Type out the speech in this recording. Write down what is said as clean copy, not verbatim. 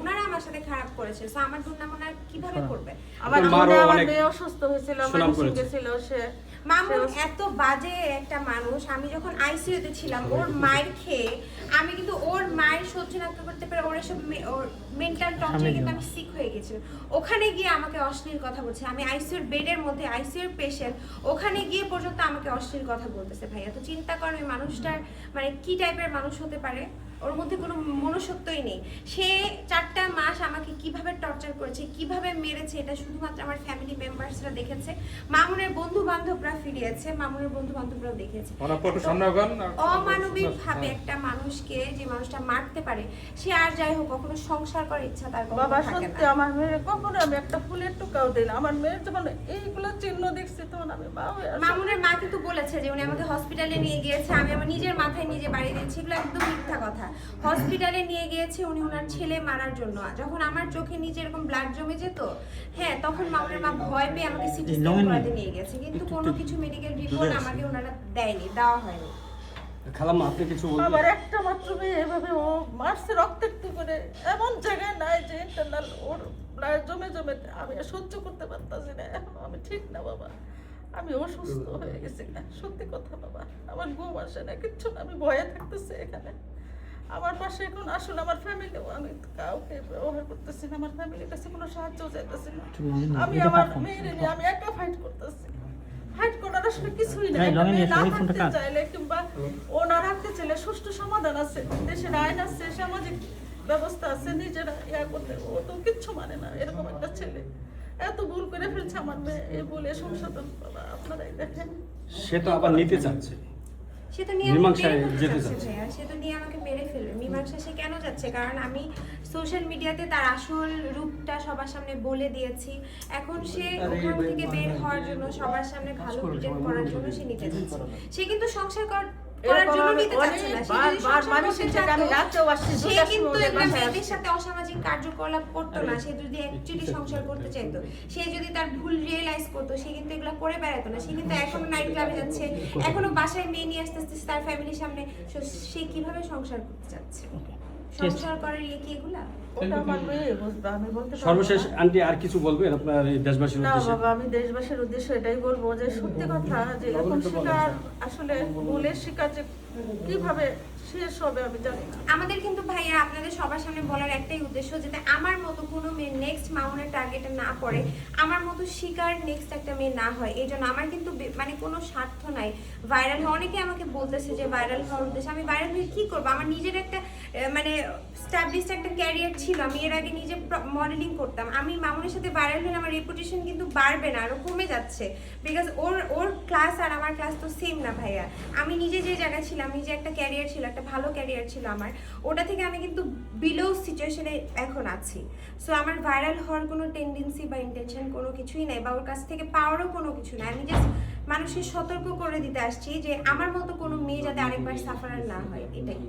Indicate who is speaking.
Speaker 1: ওনারা আমার সাথে খারাপ করেছে, সো আমার দুর্নাম ওনারা কিভাবে করবে?
Speaker 2: আমার মেয়ে অসুস্থ হয়েছিল, মানুষ গেছিল, সে
Speaker 1: মামুন এত বাজে একটা মানুষ। আমি যখন আইসিইউতে ছিলাম ওর মায়ের খেয়ে আমি কিন্তু ওর মায়ের সহ্য না করতে পারে ওর এসব ওর মেন্টাল টর্চারে কিন্তু আমি সিক হয়ে গেছি। ওখানে গিয়ে আমাকে অশ্লীল কথা বলছে, আমি আইসিইউর বেডের মধ্যে আইসিইউর পেশেন্ট, ওখানে গিয়ে পর্যন্ত আমাকে অশ্লীল কথা বলতেছে। ভাইয়া তো চিন্তা করেন ওই মানুষটার মানে কি টাইপের মানুষ হতে পারে, ওর মধ্যে কোনো মনুষ্যত্বই নেই। সে 4টা মাস আমাকে কিভাবে টর্চার করেছে, কিভাবে মেরেছে, এটা শুধুমাত্র আমার ফ্যামিলি মেম্বার্সরা দেখেছে, মামুনের বন্ধু বান্ধবরা ফিরিয়েছে, মামুনের বন্ধু বান্ধবরাও দেখেছে। অমানবিক ভাবে একটা মানুষকে, যে মানুষটা মারতে পারে, সে আর যাই হোক কখনো সংসার করার ইচ্ছা তার কখনো
Speaker 2: বাবা
Speaker 1: থাকে
Speaker 2: সত্যি
Speaker 1: না।
Speaker 2: আমার মেয়ের কখনো আমি একটা ফুলের টুকাও দিই না। আমার মেয়ের যখন এইগুলো চিহ্ন দেখছি তখন আমি
Speaker 1: মামুনের মা কিন্তু বলেছে যে উনি আমাকে হসপিটালে নিয়ে গিয়েছে, আমি আমার নিজের মাথায় নিজে বাড়ি দিয়েছি, এগুলো একদম মিথ্যা কথা। হসপিটালে নিয়ে গিয়েছে উনি ওনার ছেলে মারার জন্য। যখন আমার চোখে নিচে এরকম ব্লাড জমে যেত, হ্যাঁ, তখন মামুনের মা ভয় পেয়ে আমাকে সিটি স্ক্যান করাতে নিয়ে গেছে, কিন্তু কোনো কিছু মেডিকেল রিপোর্ট আমাকে ওনারা দেওয়া হয়নি।
Speaker 3: খালাম্মা আপনি কিছু বলবেন?
Speaker 2: আমার একটা মাত্র মেয়ে এভাবে ও মারছে রক্তাক্ত করে, এমন জায়গায় নাই যে ইন্টারনাল ওর ব্লাড জমে জমে আমি আর সহ্য করতে পারতাছি না। এখন আমি ঠিক না বাবা, আমি অসুস্থ হয়ে গেছি না, সত্যি কথা বাবা। আমার ঘুম আসে না, কিচ্ছু না, আমি ভয়ে থাকতেছি এখানে। আমার পাশে এখন আসলে আমার ফ্যামিলিও, আমি কাউকে ব্যবহার করতেছি না, আমার ফ্যামিলির কাছে কোনো সাহায্য চাইতেছি না। আমি আমার মেয়ের নিয়ে আমি একা ফাইট করতেছি। ফাইট করার আসলে কিছুই না, একটা মেয়ে না থাকতে চাইলে কিংবা ও না রাখতে চাইলে সুষ্ঠু সমাধান আছে, দেশের আইন আছে, সামাজিক ব্যবস্থা আছে, নিজেরা ইয়া করতে। ও তো কিচ্ছু মানে না, এরকম একটা ছেলে এত ভুল করে ফেলছে আমার মেয়ে, এই বলে সংশোধন বাবা আপনারাই দেখেন।
Speaker 3: সে তো আবার নিতে চাচ্ছে,
Speaker 1: সে তো নিয়ে
Speaker 3: মীমাংসায়
Speaker 1: আমাকে
Speaker 3: যেতে
Speaker 1: মেরে
Speaker 3: চাচ্ছে।
Speaker 1: ভাইয়া, সে তো নিয়ে আমাকে মেরে ফেলবে। মীমাংসা সে কেন যাচ্ছে? কারণ আমি সোশ্যাল মিডিয়াতে তার আসল রূপটা সবার সামনে বলে দিয়েছি। এখন সে ওখান থেকে বের হওয়ার জন্য, সবার সামনে ভালো প্রিটেন্ড করার জন্য সে নিতে যাচ্ছে। সে কিন্তু সংসার করার জন্য নিতে যাচ্ছে না। সে যদি সংসার করতে চাইতো, সে কিন্তু এগুলো মেয়েদের সাথে অসামাজিক কার্যকলাপ করতো না। সে যদি অ্যাকচুয়ালি সংসার করতে চাইতো, সে যদি তার ভুল রিয়েলাইজ করতো, সে কিন্তু এগুলো করে বেড়াতো না। সে কিন্তু এখনো নাইট ক্লাবে যাচ্ছে, এখনো বাসায় মেয়ে নিয়ে আসতে আসতে তার ফ্যামিলির সামনে। সে কিভাবে সংসার করতে চাচ্ছে? সংসার করার ইয়ে কি এগুলা?
Speaker 2: ওটা আমার মেয়ে বুঝবে, আমি বলতে পারবো না।
Speaker 3: সর্বশেষ আন্টি আর কিছু বলবেন আপনার এই দেশবাসীর
Speaker 2: না
Speaker 3: উদ্দেশ্যে?
Speaker 2: বাবা, আমি দেশবাসীর উদ্দেশ্যে এটাই বলবো যে সত্যি কথা, যে এখন শিকার আসলে ভুলের শিকার যে কিভাবে শেষ হবে আমি জানি না।
Speaker 1: আমাদের কিন্তু ভাইয়া আপনাদের সবার সামনে বলার একটাই উদ্দেশ্য, যাতে আমার মতো কোনো মেয়ে নেক্সট মাউনের টার্গেটে না পড়ে, আমার মতো শিকার নেক্সট একটা মেয়ে না হয়। এই জন্য আমার কিন্তু মানে কোনো স্বার্থ নাই ভাইরাল হওয়া। অনেকে আমাকে বলতেছে যে ভাইরাল হওয়ার উদ্দেশ্যে, আমি ভাইরাল হয়ে কী করবো? আমার নিজের একটা মানে স্টাবলিশড একটা ক্যারিয়ার ছিল, আমি এর আগে নিজে মডেলিং করতাম। আমি মামুনের সাথে ভাইরাল হলে আমার রেপুটেশন কিন্তু বাড়বে না, আরও কমে যাচ্ছে। বিকজ ওর ক্লাস আর আমার ক্লাস তো সেম না ভাইয়া। আমি নিজে যে জায়গায় ছিলাম, নিজে একটা ক্যারিয়ার ছিল, একটা ভালো ক্যারিয়ার ছিল আমার, ওটা থেকে আমি কিন্তু বিলো সিচুয়েশনে এখন আছি। সো আমার ভাইরাল হওয়ার কোনো টেন্ডেন্সি বা ইন্টেনশন কোনো কিছুই নাই, বা ওর কাছ থেকে পাওয়ারও কোনো কিছু নাই। আমি জাস্ট মানুষকে সতর্ক করে দিতে আসছি যে আমার মতো কোনো মেয়ে যাতে আরেকবার সাফারার না হয়, এটাই।